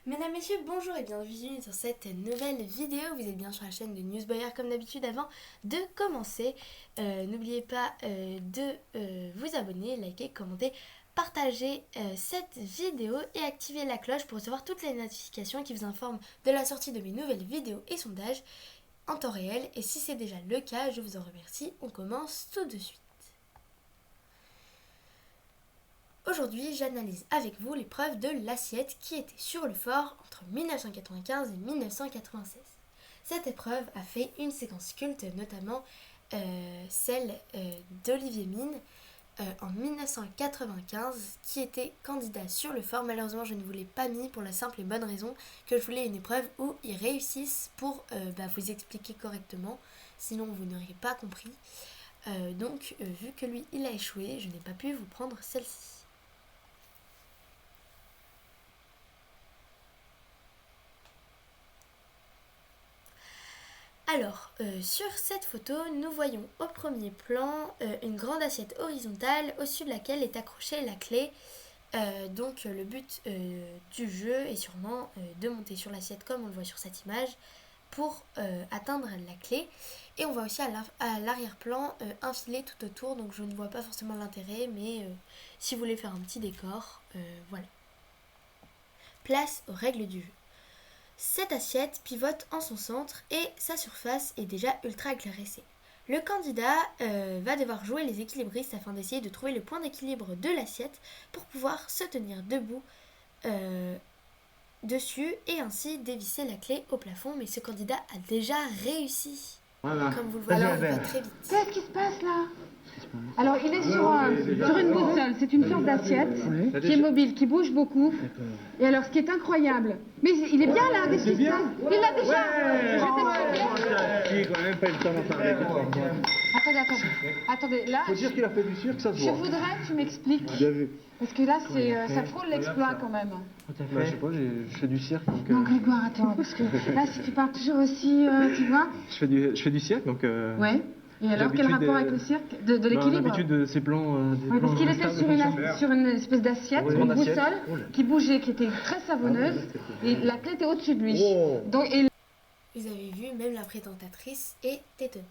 Mesdames, Messieurs, bonjour et bienvenue sur cette nouvelle vidéo. Vous êtes bien sur la chaîne de Newsboyer comme d'habitude. Avant de commencer, n'oubliez pas de vous abonner, liker, commenter, partager cette vidéo et activer la cloche pour recevoir toutes les notifications qui vous informent de la sortie de mes nouvelles vidéos et sondages en temps réel. Et si c'est déjà le cas, je vous en remercie. On commence tout de suite. Aujourd'hui, j'analyse avec vous l'épreuve de l'assiette qui était sur le fort entre 1995 et 1996. Cette épreuve a fait une séquence culte, notamment celle d'Olivier Mine en 1995 qui était candidat sur le fort. Malheureusement, je ne vous l'ai pas mis pour la simple et bonne raison que je voulais une épreuve où il réussisse pour vous expliquer correctement, sinon vous n'auriez pas compris. Donc, vu que lui, il a échoué, je n'ai pas pu vous prendre celle-ci. Alors, sur cette photo, nous voyons au premier plan une grande assiette horizontale au-dessus de laquelle est accrochée la clé. Donc le but du jeu est sûrement de monter sur l'assiette comme on le voit sur cette image pour atteindre la clé. Et on voit aussi à l'arrière-plan un filet tout autour, donc je ne vois pas forcément l'intérêt, mais si vous voulez faire un petit décor, voilà. Place aux règles du jeu. Cette assiette pivote en son centre et sa surface est déjà ultra éclaircie. Le candidat va devoir jouer les équilibristes afin d'essayer de trouver le point d'équilibre de l'assiette pour pouvoir se tenir debout dessus et ainsi dévisser la clé au plafond. Mais ce candidat a déjà réussi. Voilà. Comme vous le voyez, il va très vite. Qu'est-ce qui se passe là? Alors, il est sur une boussole. C'est une sorte d'assiette qui est mobile, qui bouge beaucoup. Et alors, ce qui est incroyable... Mais il est bien là, qu'est-ce qui se passe? Il l'a déjà. Qui quand même pas eu le temps d'en parler. Attendez, là... Faut dire qu'il a fait du cirque, ça se Je voit. voudrais que tu m'expliques. Bien vu. Parce que là, ça frôle l'exploit quand même. Bah, je sais pas, je fais du cirque. Donc, Non, Grégoire, attends, parce que là, si tu parles toujours aussi, tu vois... Je fais du cirque, donc... Ouais. Et alors, quel rapport avec le cirque? De l'équilibre? D'habitude, ces plans... Oui, parce qu'il était sur une espèce d'assiette, une boussole, qui bougeait, qui était très savonneuse, et la clé était au-dessus de lui. Donc, Vous avez vu, même la présentatrice est étonnée.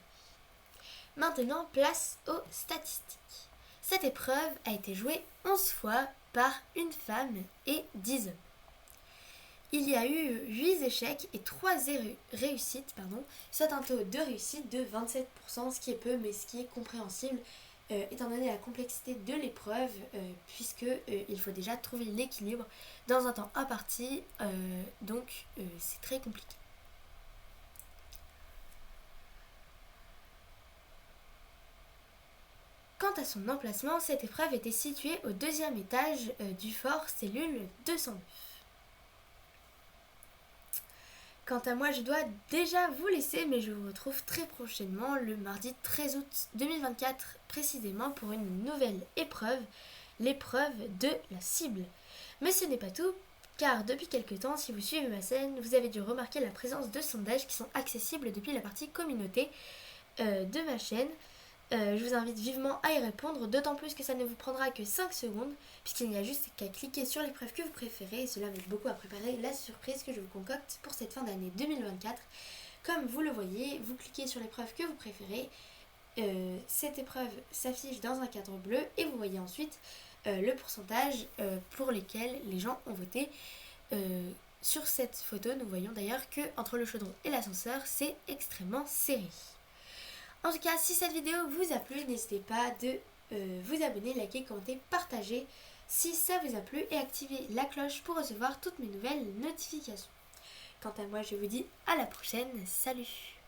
Maintenant, place aux statistiques. Cette épreuve a été jouée 11 fois par une femme et 10 hommes. Il y a eu 8 échecs et 3 réussites, soit un taux de réussite de 27%, ce qui est peu mais ce qui est compréhensible étant donné la complexité de l'épreuve, puisque il faut déjà trouver l'équilibre dans un temps imparti, donc c'est très compliqué. Quant à son emplacement, cette épreuve était située au 2e étage du fort cellule 209. Quant à moi, je dois déjà vous laisser, mais je vous retrouve très prochainement, le mardi 13 août 2024, précisément pour une nouvelle épreuve, l'épreuve de la cible. Mais ce n'est pas tout, car depuis quelques temps, si vous suivez ma chaîne, vous avez dû remarquer la présence de sondages qui sont accessibles depuis la partie communauté de ma chaîne. Je vous invite vivement à y répondre, d'autant plus que ça ne vous prendra que 5 secondes, puisqu'il n'y a juste qu'à cliquer sur l'épreuve que vous préférez, et cela m'aide beaucoup à préparer la surprise que je vous concocte pour cette fin d'année 2024. Comme vous le voyez, vous cliquez sur l'épreuve que vous préférez, cette épreuve s'affiche dans un cadre bleu, et vous voyez ensuite le pourcentage pour lesquels les gens ont voté. Sur cette photo, nous voyons d'ailleurs que entre le chaudron et l'ascenseur, c'est extrêmement serré. En tout cas, si cette vidéo vous a plu, n'hésitez pas de vous abonner, liker, commenter, partager si ça vous a plu et activer la cloche pour recevoir toutes mes nouvelles notifications. Quant à moi, je vous dis à la prochaine, salut!